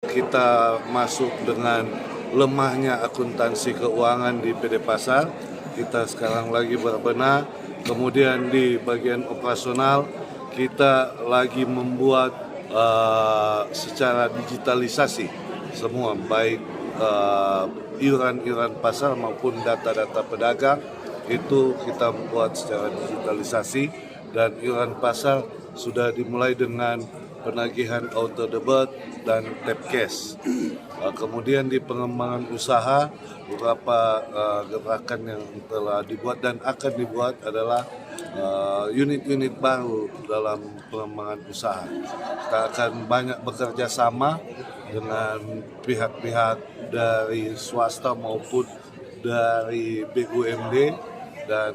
kita masuk dengan lemahnya akuntansi keuangan di PD Pasar. Kita sekarang lagi berbenah. Kemudian di bagian operasional kita lagi membuat secara digitalisasi semua, baik iuran-iuran pasar maupun data-data pedagang itu kita buat secara digitalisasi, dan iuran pasar sudah dimulai dengan penagihan auto debit dan tap cash. Kemudian di pengembangan usaha, beberapa gebrakan yang telah dibuat dan akan dibuat adalah unit-unit baru dalam pengembangan usaha. Kita akan banyak bekerja sama dengan pihak-pihak dari swasta maupun dari BUMD, dan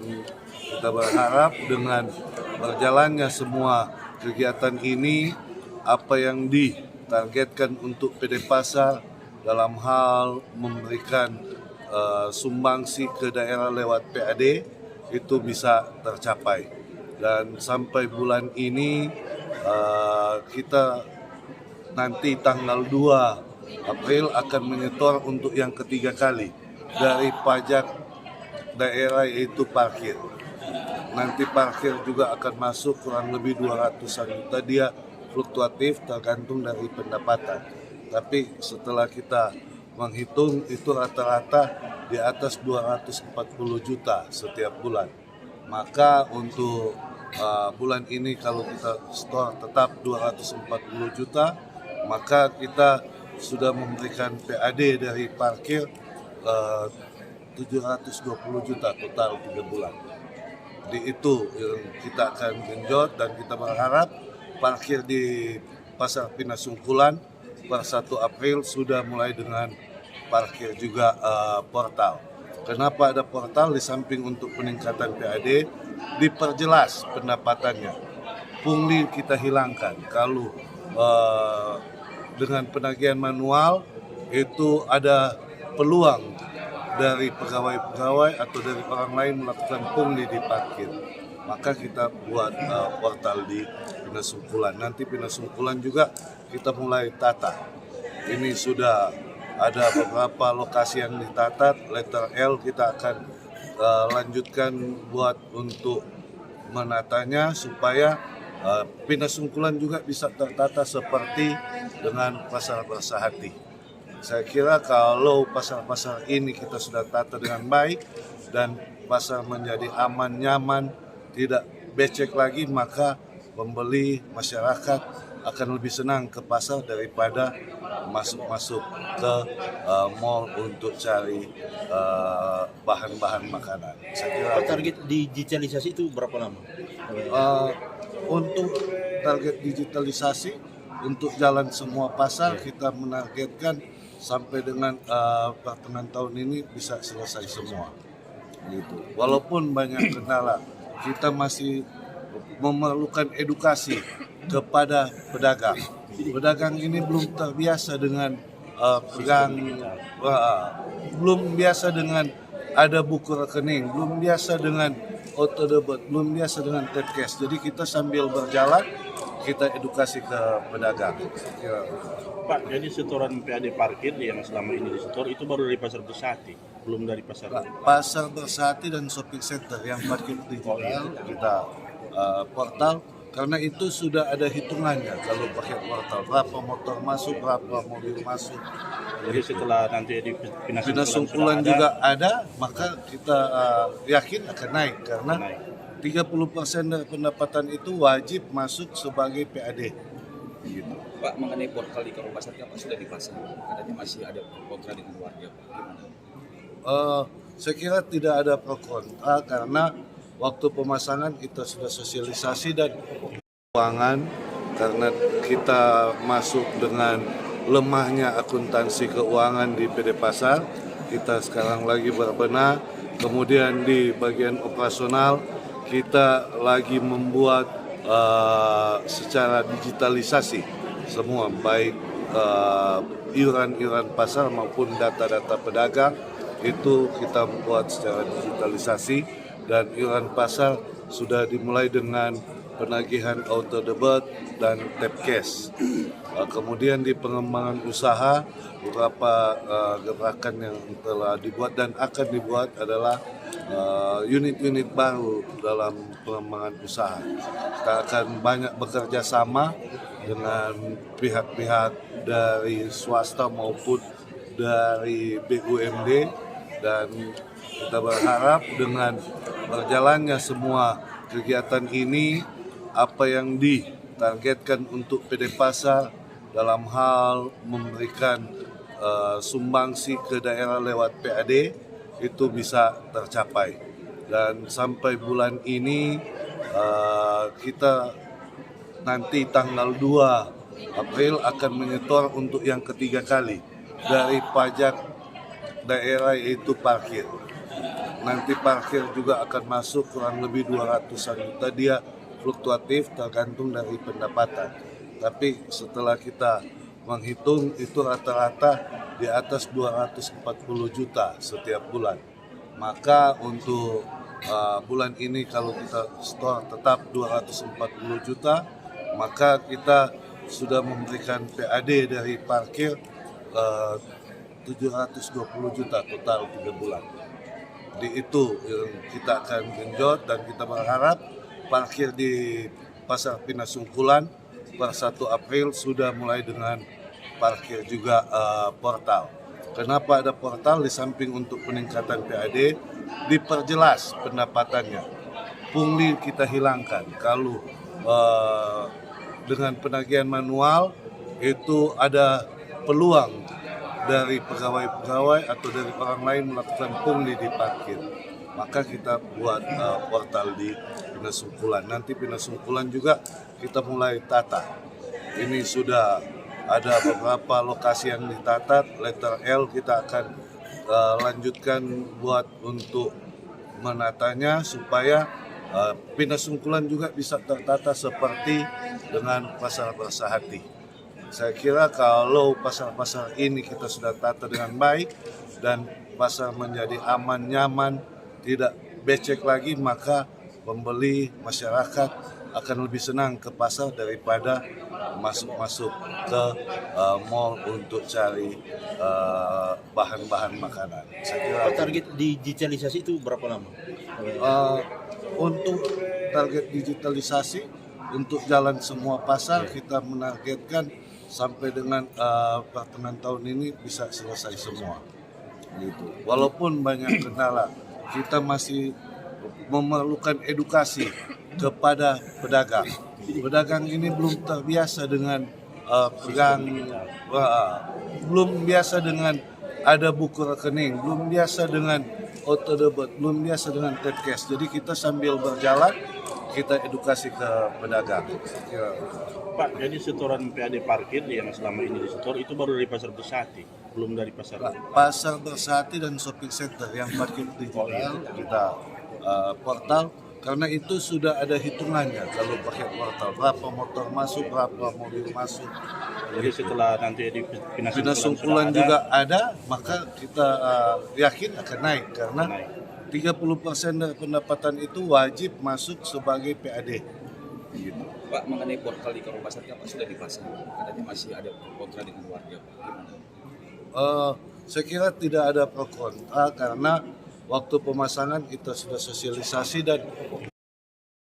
kita berharap dengan berjalannya semua kegiatan ini, apa yang ditargetkan untuk PD Pasar dalam hal memberikan sumbangsi ke daerah lewat PAD itu bisa tercapai. Dan sampai bulan ini kita nanti tanggal 2 April akan menyetor untuk yang ketiga kali dari pajak daerah, yaitu parkir. Nanti parkir juga akan masuk kurang lebih 200-an juta, dia fluktuatif tergantung dari pendapatan. Tapi setelah kita menghitung itu rata-rata di atas 240 juta setiap bulan. Maka untuk bulan ini kalau kita store tetap 240 juta, maka kita sudah memberikan PAD dari parkir 720 juta total 3 bulan. Jadi itu yang kita akan genjot, dan kita berharap parkir di Pasar Pinasungkulan per 1 April sudah mulai dengan parkir juga portal. Kenapa ada portal? Di samping untuk peningkatan PAD, diperjelas pendapatannya. Pungli kita hilangkan. Kalau dengan penagihan manual itu ada peluang dari pegawai-pegawai atau dari orang lain melakukan pungli di parkir. Maka kita buat portal di Pinasungkulan. Nanti Pinasungkulan juga kita mulai tata. Ini sudah ada beberapa lokasi yang ditata. Letter L kita akan lanjutkan buat untuk menatanya supaya Pinasungkulan juga bisa tertata seperti dengan Pasar Bersahati. Saya kira kalau pasar-pasar ini kita sudah tata dengan baik dan pasar menjadi aman, nyaman, tidak becek lagi, maka pembeli masyarakat akan lebih senang ke pasar daripada masuk-masuk ke mall untuk cari bahan-bahan makanan. Saya kira target digitalisasi itu berapa lama? Untuk target digitalisasi untuk jalan semua pasar kita menargetkan sampai dengan pertengahan tahun ini bisa selesai semua. Gitu. Walaupun banyak kendala, kita masih memerlukan edukasi kepada pedagang. Pedagang ini belum terbiasa dengan belum biasa dengan ada buku rekening, belum biasa dengan auto debit, belum biasa dengan tap cash. Jadi kita sambil berjalan kita edukasi ke pedagang. Pak, jadi setoran PAD parkir yang selama ini disetor itu baru dari Pasar Bersahati, belum dari Pasar Bersahati dan shopping center yang parkir digital kita portal, karena itu sudah ada hitungannya kalau pakai portal, berapa motor masuk, berapa mobil masuk. Jadi setelah nanti di Pinasungkulan juga ada, maka kita yakin akan naik karena 30% dari pendapatan itu wajib masuk sebagai PAD. Gitu. Pak, mengenai portal di Kampung Pasar Pak sudah dipasang, katanya masih ada kontra dengan warga, Pak. Gimana? Saya kira tidak ada pro kontra karena waktu pemasangan kita sudah sosialisasi dan keuangan, karena kita masuk dengan lemahnya akuntansi keuangan di PD Pasar. Kita sekarang lagi berbenah. Kemudian di bagian operasional kita lagi membuat secara digitalisasi semua, baik iuran-iuran pasar maupun data-data pedagang itu kita buat secara digitalisasi, dan iuran pasar sudah dimulai dengan penagihan auto debit dan tap cash. Kemudian di pengembangan usaha, beberapa gerakan yang telah dibuat dan akan dibuat adalah unit-unit baru dalam pengembangan usaha. Kita akan banyak bekerja sama dengan pihak-pihak dari swasta maupun dari BUMD, dan kita berharap dengan berjalannya semua kegiatan ini, apa yang ditargetkan untuk PD Pasar dalam hal memberikan sumbangsi ke daerah lewat PAD itu bisa tercapai. Dan sampai bulan ini kita nanti tanggal 2 April akan menyetor untuk yang ketiga kali dari pajak daerah, yaitu parkir. Nanti parkir juga akan masuk kurang lebih 200-an juta, dia fluktuatif tergantung dari pendapatan. Tapi setelah kita menghitung itu rata-rata di atas 240 juta setiap bulan. Maka untuk bulan ini kalau kita store tetap 240 juta, maka kita sudah memberikan PAD dari parkir 720 juta total 3 bulan. Di itu yang kita akan genjot, dan kita berharap parkir di Pasar Pinasungkulan per 1 April sudah mulai dengan parkir juga portal. Kenapa ada portal? Di samping untuk peningkatan PAD, diperjelas pendapatannya. Pungli kita hilangkan. Kalau dengan penagihan manual itu ada peluang dari pegawai-pegawai atau dari orang lain melakukan pungli di parkir. Maka kita buat portal di Pinasungkulan. Nanti Pinasungkulan juga kita mulai tata. Ini sudah ada beberapa lokasi yang ditata. Letter L kita akan lanjutkan buat untuk menatanya supaya Pinasungkulan juga bisa tertata seperti dengan Pasar Bersahati. Saya kira kalau pasar-pasar ini kita sudah tata dengan baik dan pasar menjadi aman, nyaman, tidak becek lagi, maka pembeli masyarakat akan lebih senang ke pasar daripada masuk-masuk ke mall untuk cari bahan-bahan makanan. Saya kira Target digitalisasi itu berapa lama? Untuk target digitalisasi untuk jalan semua pasar kita menargetkan sampai dengan pertengahan tahun ini bisa selesai semua. Gitu. Walaupun banyak kendala, kita masih memerlukan edukasi kepada pedagang. Pedagang ini belum terbiasa dengan belum biasa dengan ada buku rekening, belum biasa dengan auto debit, belum biasa dengan tap cash. Jadi kita sambil berjalan kita edukasi ke pedagang. Pak, jadi setoran PAD parkir yang selama ini disetor itu baru dari Pasar Bersati, belum dari pasar. Pasar Bersati dan shopping center yang parkir digital kita portal, karena itu sudah ada hitungannya kalau pakai portal, berapa motor masuk, berapa mobil masuk. Jadi setelah nanti di Pinasungkulan juga ada, maka kita yakin akan naik karena 30% dari pendapatan itu wajib masuk sebagai PAD. Gitu. Pak, mengenai portal di Pasar apa sudah dipasang? Katanya masih ada kontra dengan warga. Gimana? Saya kira tidak ada pro kontra karena waktu pemasangan kita sudah sosialisasi dan